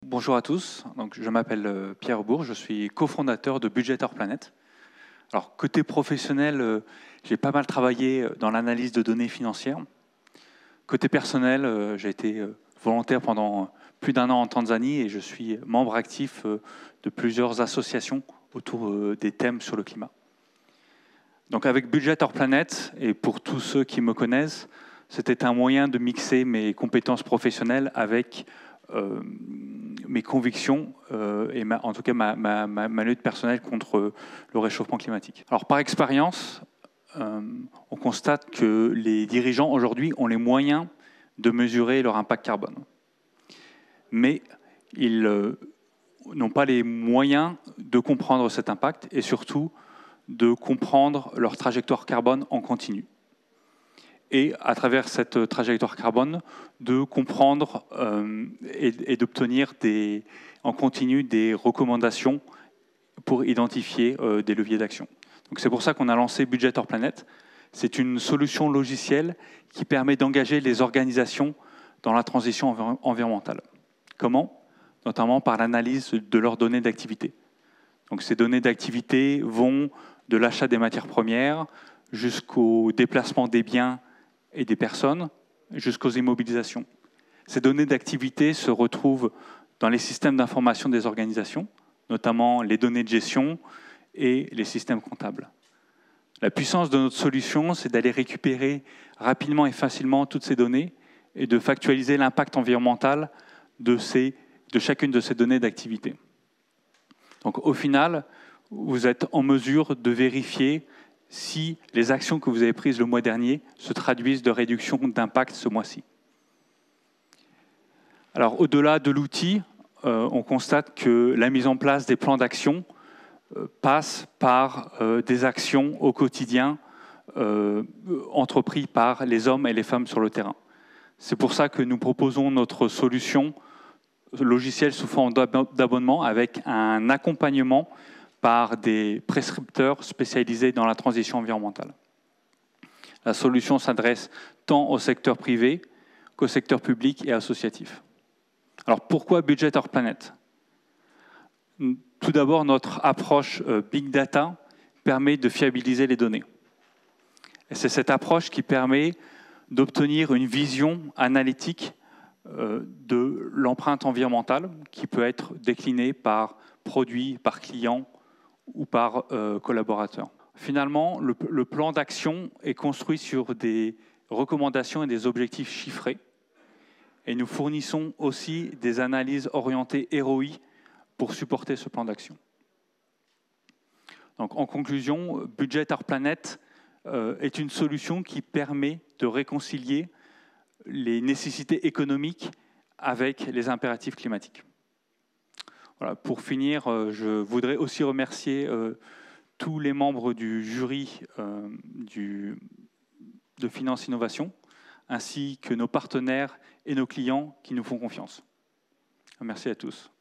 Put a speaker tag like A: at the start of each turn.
A: Bonjour à tous, donc, je m'appelle Pierre Bourg, je suis cofondateur de Budget Our Planet. Alors, côté professionnel, j'ai pas mal travaillé dans l'analyse de données financières. Côté personnel, j'ai été volontaire pendant plus d'1 an en Tanzanie et je suis membre actif de plusieurs associations autour des thèmes sur le climat. Donc avec Budget Our Planet, et pour tous ceux qui me connaissent, c'était un moyen de mixer mes compétences professionnelles avec mes convictions et en tout cas ma lutte personnelle contre le réchauffement climatique. Alors par expérience, on constate que les dirigeants aujourd'hui ont les moyens de mesurer leur impact carbone. Mais ils n'ont pas les moyens de comprendre cet impact et surtout de comprendre leur trajectoire carbone en continu. Et à travers cette trajectoire carbone, de comprendre et d'obtenir en continu des recommandations pour identifier des leviers d'action. Donc c'est pour ça qu'on a lancé Budget Our Planet. C'est une solution logicielle qui permet d'engager les organisations dans la transition environnementale. Comment? Notamment par l'analyse de leurs données d'activité. Donc ces données d'activité vont de l'achat des matières premières jusqu'au déplacement des biens et des personnes, jusqu'aux immobilisations. Ces données d'activité se retrouvent dans les systèmes d'information des organisations, notamment les données de gestion et les systèmes comptables. La puissance de notre solution, c'est d'aller récupérer rapidement et facilement toutes ces données et de factualiser l'impact environnemental de chacune de ces données d'activité. Donc au final, vous êtes en mesure de vérifier si les actions que vous avez prises le mois dernier se traduisent de réduction d'impact ce mois-ci. Alors au-delà de l'outil, on constate que la mise en place des plans d'action passe par des actions au quotidien entreprises par les hommes et les femmes sur le terrain. C'est pour ça que nous proposons notre solution logicielle sous forme d'abonnement avec un accompagnement par des prescripteurs spécialisés dans la transition environnementale. La solution s'adresse tant au secteur privé qu'au secteur public et associatif. Alors pourquoi Budget Our Planet? Tout d'abord, notre approche Big Data permet de fiabiliser les données. Et c'est cette approche qui permet d'obtenir une vision analytique de l'empreinte environnementale qui peut être déclinée par produit, par client ou par collaborateur. Finalement, le plan d'action est construit sur des recommandations et des objectifs chiffrés. Et nous fournissons aussi des analyses orientées ROI pour supporter ce plan d'action. Donc, en conclusion, Budget Our Planet est une solution qui permet de réconcilier les nécessités économiques avec les impératifs climatiques. Voilà, pour finir, je voudrais aussi remercier tous les membres du jury de Finance Innovation, ainsi que nos partenaires et nos clients qui nous font confiance. Merci à tous.